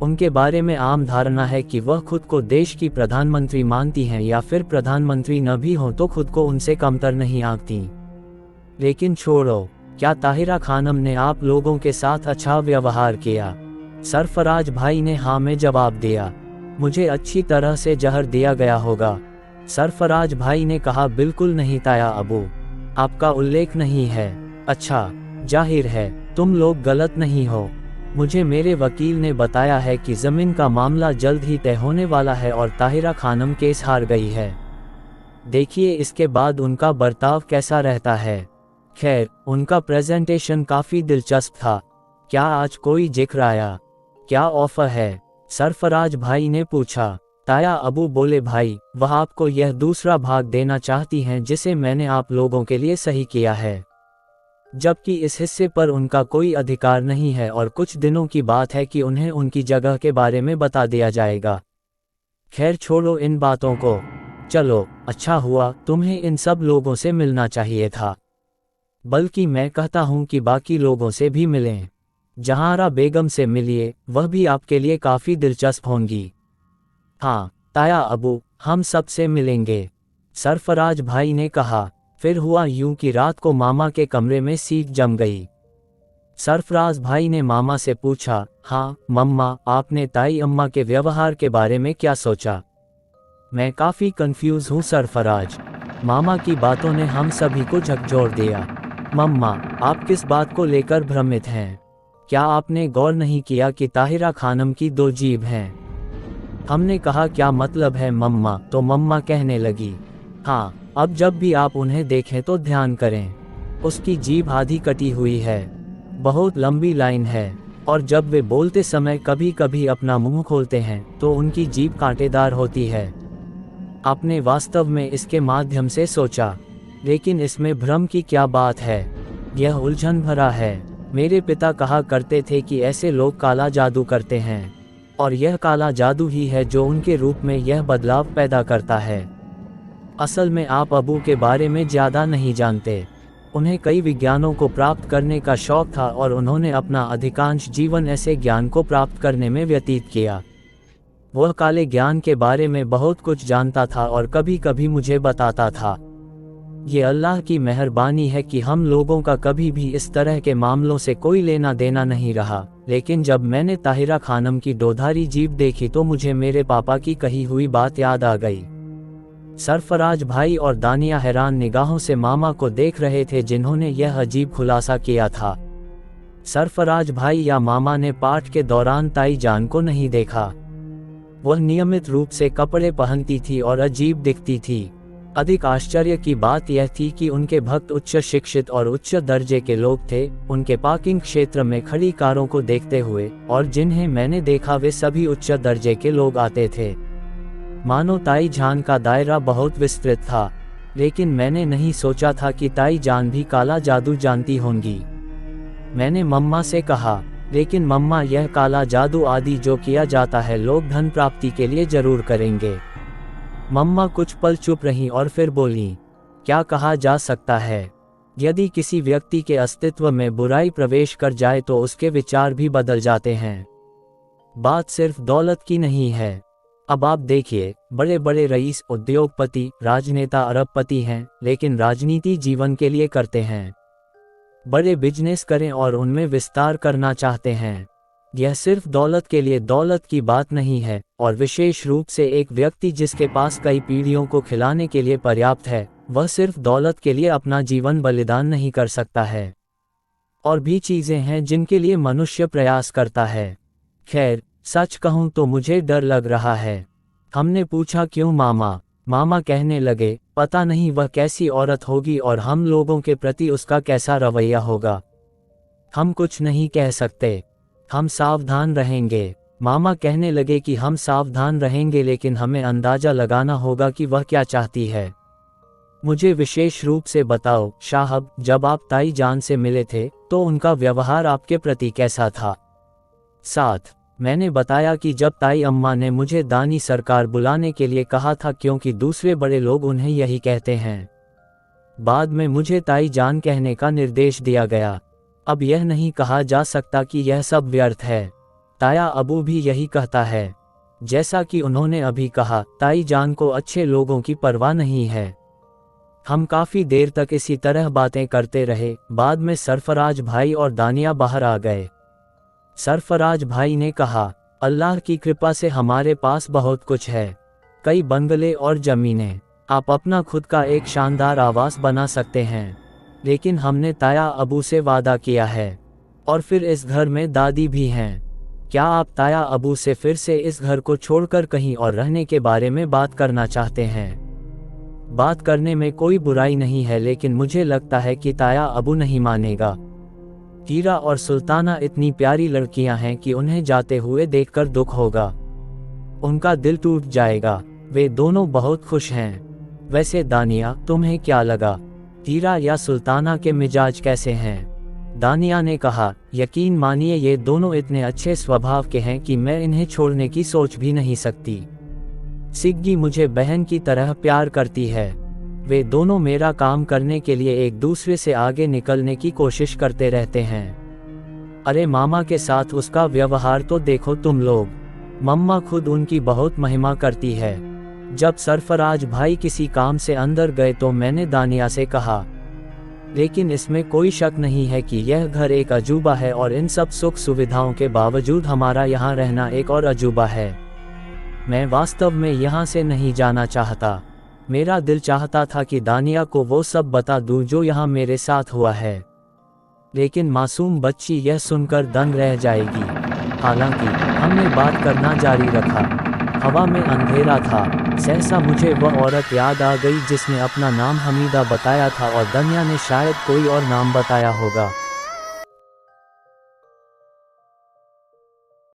उनके बारे में आम धारणा है कि वह खुद को देश की प्रधानमंत्री मानती हैं या फिर प्रधानमंत्री न भी हों तो खुद को उनसे कमतर नहीं आंकती। लेकिन छोड़ो, क्या ताहिरा खानम ने आप लोगों के साथ अच्छा व्यवहार किया? सरफराज भाई ने हाँ में जवाब दिया। मुझे अच्छी तरह से जहर दिया गया होगा। सरफराज भाई ने कहा, बिल्कुल नहीं ताया अबू, आपका उल्लेख नहीं है। अच्छा, जाहिर है तुम लोग गलत नहीं हो। मुझे मेरे वकील ने बताया है कि जमीन का मामला जल्द ही तय होने वाला है और ताहिरा खानम केस हार गई है। देखिए इसके बाद उनका बर्ताव कैसा रहता है। खैर, उनका प्रेजेंटेशन काफी दिलचस्प था। क्या आज कोई जिक्र आया? क्या ऑफर है? सरफराज भाई ने पूछा। ताया अबू बोले, भाई वह आपको यह दूसरा भाग देना चाहती हैं जिसे मैंने आप लोगों के लिए सही किया है, जबकि इस हिस्से पर उनका कोई अधिकार नहीं है और कुछ दिनों की बात है कि उन्हें उनकी जगह के बारे में बता दिया जाएगा। खैर छोड़ो इन बातों को, चलो अच्छा हुआ तुम्हें इन सब लोगों से मिलना चाहिए था। बल्कि मैं कहता हूँ कि बाकी लोगों से भी मिलें। जहांरा बेगम से मिलिए, वह भी आपके लिए काफ़ी दिलचस्प होंगी। हाँ ताया अबू, हम सब से मिलेंगे, सरफराज भाई ने कहा। फिर हुआ यूं कि रात को मामा के कमरे में सीख जम गई। सरफराज भाई ने मामा से पूछा, हाँ मम्मा, आपने ताई अम्मा के व्यवहार के बारे में क्या सोचा? मैं काफ़ी कंफ्यूज हूँ सरफराज। मामा की बातों ने हम सभी को झकझोर दिया। मम्मा, आप किस बात को लेकर भ्रमित हैं? क्या आपने गौर नहीं किया कि ताहिरा खानम की 2 जीभ हैं? हमने कहा, क्या मतलब है मम्मा? तो मम्मा कहने लगी, हाँ अब जब भी आप उन्हें देखें तो ध्यान करें, उसकी जीभ आधी कटी हुई है, बहुत लंबी लाइन है, और जब वे बोलते समय कभी कभी अपना मुंह खोलते हैं तो उनकी जीभ कांटेदार होती है। आपने वास्तव में इसके माध्यम से सोचा, लेकिन इसमें भ्रम की क्या बात है? यह उलझन भरा है। मेरे पिता कहा करते थे कि ऐसे लोग काला जादू करते हैं, और यह काला जादू ही है जो उनके रूप में यह बदलाव पैदा करता है। असल में आप अबू के बारे में ज़्यादा नहीं जानते। उन्हें कई विज्ञानों को प्राप्त करने का शौक था और उन्होंने अपना अधिकांश जीवन ऐसे ज्ञान को प्राप्त करने में व्यतीत किया। वह काले ज्ञान के बारे में बहुत कुछ जानता था और कभी कभी मुझे बताता था। ये अल्लाह की मेहरबानी है कि हम लोगों का कभी भी इस तरह के मामलों से कोई लेना देना नहीं रहा, लेकिन जब मैंने ताहिरा खानम की दोधारी जीभ देखी तो मुझे मेरे पापा की कही हुई बात याद आ गई। सरफराज भाई और दानिया हैरान निगाहों से मामा को देख रहे थे जिन्होंने यह अजीब खुलासा किया था। सरफराज भाई या मामा ने पाठ के दौरान ताई जान को नहीं देखा। वह नियमित रूप से कपड़े पहनती थी और अजीब दिखती थी। अधिक आश्चर्य की बात यह थी कि उनके भक्त उच्च शिक्षित और उच्च दर्जे के लोग थे। उनके पार्किंग क्षेत्र में खड़ी कारों को देखते हुए, और जिन्हें मैंने देखा वे सभी उच्च दर्जे के लोग आते थे। मानो ताई जान का दायरा बहुत विस्तृत था, लेकिन मैंने नहीं सोचा था कि ताई जान भी काला जादू जानती होंगी। मैंने मम्मा से कहा, लेकिन मम्मा यह काला जादू आदि जो किया जाता है लोग धन प्राप्ति के लिए जरूर करेंगे। मम्मा कुछ पल चुप रहीं और फिर बोलीं, क्या कहा जा सकता है? यदि किसी व्यक्ति के अस्तित्व में बुराई प्रवेश कर जाए तो उसके विचार भी बदल जाते हैं। बात सिर्फ दौलत की नहीं है। अब आप देखिए, बड़े बड़े रईस, उद्योगपति, राजनेता अरबपति हैं, लेकिन राजनीति जीवन के लिए करते हैं। बड़े बिजनेस करें और उनमें विस्तार करना चाहते हैं। यह सिर्फ दौलत के लिए दौलत की बात नहीं है, और विशेष रूप से एक व्यक्ति जिसके पास कई पीढ़ियों को खिलाने के लिए पर्याप्त है, वह सिर्फ दौलत के लिए अपना जीवन बलिदान नहीं कर सकता है। और भी चीजें हैं जिनके लिए मनुष्य प्रयास करता है। खैर, सच कहूँ तो मुझे डर लग रहा है। हमने पूछा, क्यों मामा? मामा कहने लगे, पता नहीं वह कैसी औरत होगी और हम लोगों के प्रति उसका कैसा रवैया होगा। हम कुछ नहीं कह सकते। हम सावधान रहेंगे। मामा कहने लगे कि हम सावधान रहेंगे, लेकिन हमें अंदाजा लगाना होगा कि वह क्या चाहती है। मुझे विशेष रूप से बताओ साहब, जब आप ताई जान से मिले थे तो उनका व्यवहार आपके प्रति कैसा था? 7 मैंने बताया कि जब ताई अम्मा ने मुझे दानी सरकार बुलाने के लिए कहा था, क्योंकि दूसरे बड़े लोग उन्हें यही कहते हैं। बाद में मुझे ताई जान कहने का निर्देश दिया गया। अब यह नहीं कहा जा सकता कि यह सब व्यर्थ है। ताया अबू भी यही कहता है। जैसा कि उन्होंने अभी कहा, ताई जान को अच्छे लोगों की परवाह नहीं है। हम काफ़ी देर तक इसी तरह बातें करते रहे। बाद में सरफराज भाई और दानिया बाहर आ गए। सरफराज भाई ने कहा, अल्लाह की कृपा से हमारे पास बहुत कुछ है, कई बंगले और ज़मीनें। आप अपना खुद का एक शानदार आवास बना सकते हैं। लेकिन हमने ताया अबू से वादा किया है, और फिर इस घर में दादी भी हैं। क्या आप ताया अबू से फिर से इस घर को छोड़कर कहीं और रहने के बारे में बात करना चाहते हैं? बात करने में कोई बुराई नहीं है, लेकिन मुझे लगता है कि ताया अबू नहीं मानेगा। हीरा और सुल्ताना इतनी प्यारी लड़कियां हैं कि उन्हें जाते हुए देखकर दुख होगा। उनका दिल टूट जाएगा। वे दोनों बहुत खुश हैं। वैसे दानिया, तुम्हें क्या लगा, हीरा या सुल्ताना के मिजाज कैसे हैं? दानिया ने कहा, यकीन मानिए ये दोनों इतने अच्छे स्वभाव के हैं कि मैं इन्हें छोड़ने की सोच भी नहीं सकती। सिग्गी मुझे बहन की तरह प्यार करती है। वे दोनों मेरा काम करने के लिए एक दूसरे से आगे निकलने की कोशिश करते रहते हैं। अरे मामा के साथ उसका व्यवहार तो देखो तुम लोग। मम्मा खुद उनकी बहुत महिमा करती है। जब सरफराज भाई किसी काम से अंदर गए तो मैंने दानिया से कहा, लेकिन इसमें कोई शक नहीं है कि यह घर एक अजूबा है, और इन सब सुख सुविधाओं के बावजूद हमारा यहाँ रहना एक और अजूबा है। मैं वास्तव में यहाँ से नहीं जाना चाहता। मेरा दिल चाहता था कि दानिया को वो सब बता दूं जो यहाँ मेरे साथ हुआ है, लेकिन मासूम बच्ची यह सुनकर दंग रह जाएगी। हालांकि हमने बात करना जारी रखा। हवा में अंधेरा था। सहसा मुझे वह औरत याद आ गई जिसने अपना नाम हमीदा बताया था, और दानिया ने शायद कोई और नाम बताया होगा।